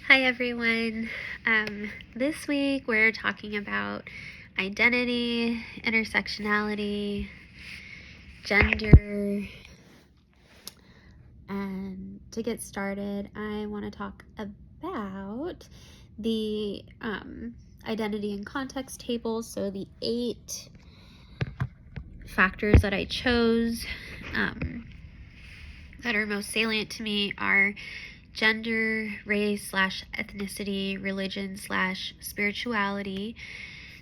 Hi everyone. This week we're talking about identity, intersectionality, gender, and to get started, I want to talk about the identity and context table. So the 8 factors that I chose that are most salient to me are gender, race/ethnicity, religion/spirituality,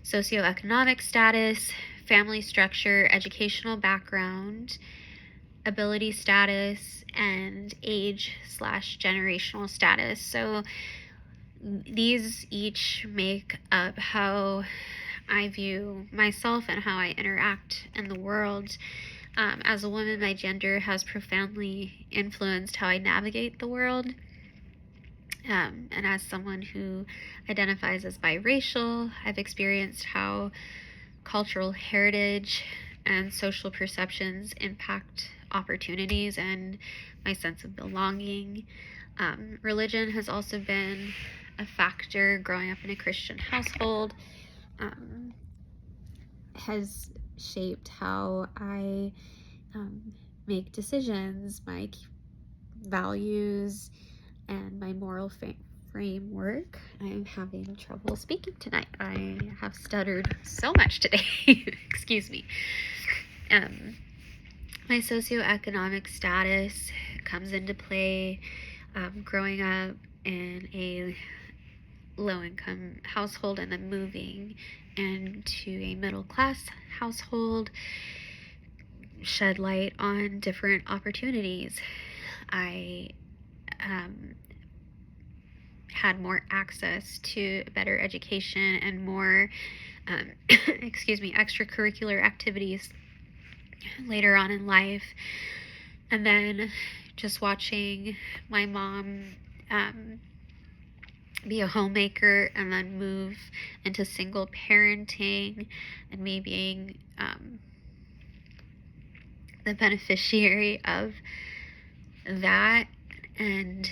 socioeconomic status, family structure, educational background, ability status, and age/generational status. So these each make up how I view myself and how I interact in the world. As a woman, my gender has profoundly influenced how I navigate the world. And as someone who identifies as biracial, I've experienced how cultural heritage and social perceptions impact opportunities and my sense of belonging. Religion has also been a factor. Growing up in a Christian household has shaped how I make decisions, my values, and my moral framework. I'm having trouble speaking tonight. I have stuttered so much today. Excuse me. My socioeconomic status comes into play. Growing up in a low-income household and then moving into a middle-class household shed light on different opportunities. I had more access to better education and more extracurricular activities later on in life. And then just watching my mom be a homemaker and then move into single parenting, and me being the beneficiary of that. And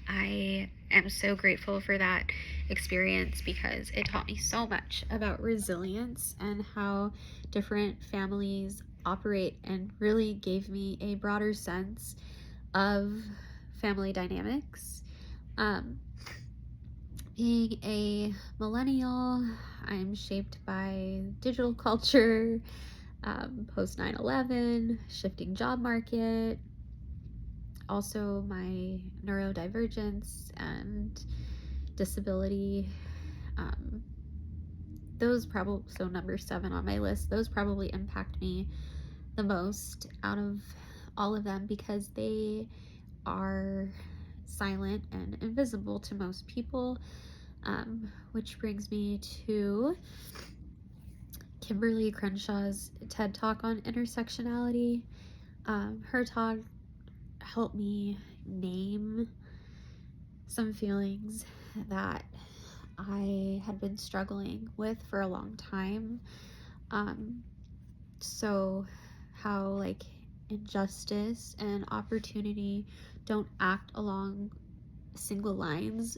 I am so grateful for that experience because it taught me so much about resilience and how different families operate, and really gave me a broader sense of family dynamics. Being a millennial, I'm shaped by digital culture, post 9/11, shifting job market, also my neurodivergence and disability. Those probably, so number 7 on my list, those probably impact me the most out of all of them because they are silent and invisible to most people, which brings me to Kimberly Crenshaw's TED Talk on intersectionality. Her talk helped me name some feelings that I had been struggling with for a long time. So how like injustice and opportunity don't act along single lines,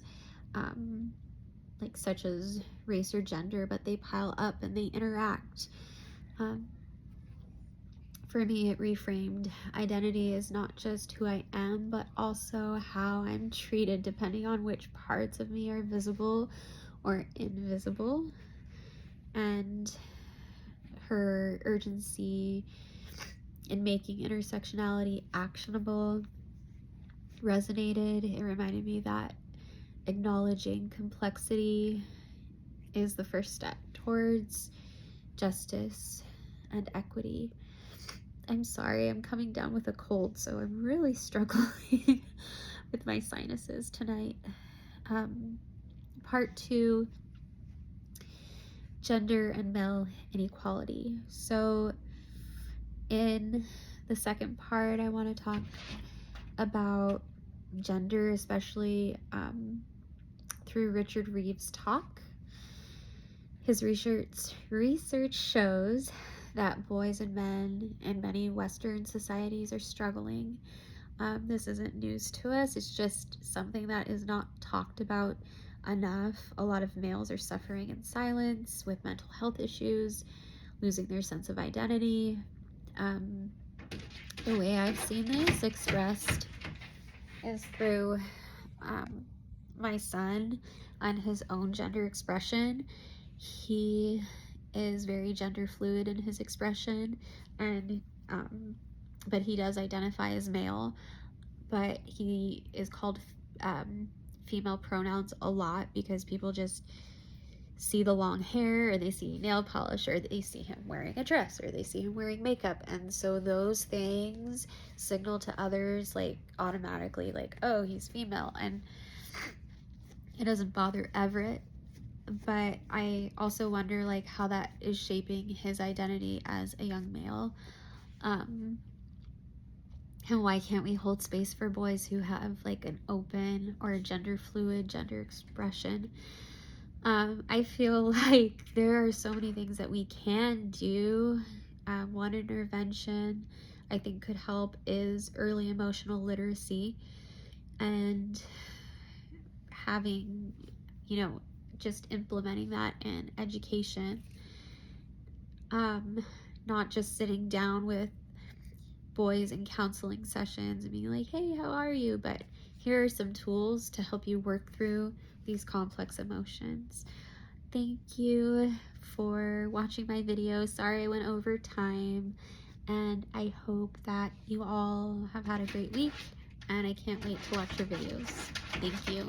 like such as race or gender, but they pile up and they interact. For me, it reframed identity as not just who I am, but also how I'm treated depending on which parts of me are visible or invisible. And her urgency in making intersectionality actionable resonated. It reminded me that acknowledging complexity is the first step towards justice and equity. I'm sorry, I'm coming down with a cold, so I'm really struggling with my sinuses tonight. Part 2, gender and male inequality. So in the second part, I want to talk about gender, especially through Richard Reeves' talk. His research shows that boys and men in many Western societies are struggling This isn't news to us. It's just something that is not talked about enough. A lot of males are suffering in silence with mental health issues, losing their sense of identity. The way I've seen this expressed is through my son and his own gender expression. He is very gender fluid in his expression, and but he does identify as male, but he is called female pronouns a lot because people just see the long hair, or they see nail polish, or they see him wearing a dress, or they see him wearing makeup, and so those things signal to others like automatically like, oh, he's female. And it doesn't bother Everett, but I also wonder like how that is shaping his identity as a young male. And why can't we hold space for boys who have like an open or a gender fluid gender expression? I feel like there are so many things that we can do. One intervention I think could help is early emotional literacy, and having, just implementing that in education. Not just sitting down with boys in counseling sessions and being like, hey, how are you? But here are some tools to help you work through these complex emotions. Thank you for watching my video. Sorry I went over time, and I hope that you all have had a great week, and I can't wait to watch your videos. Thank you.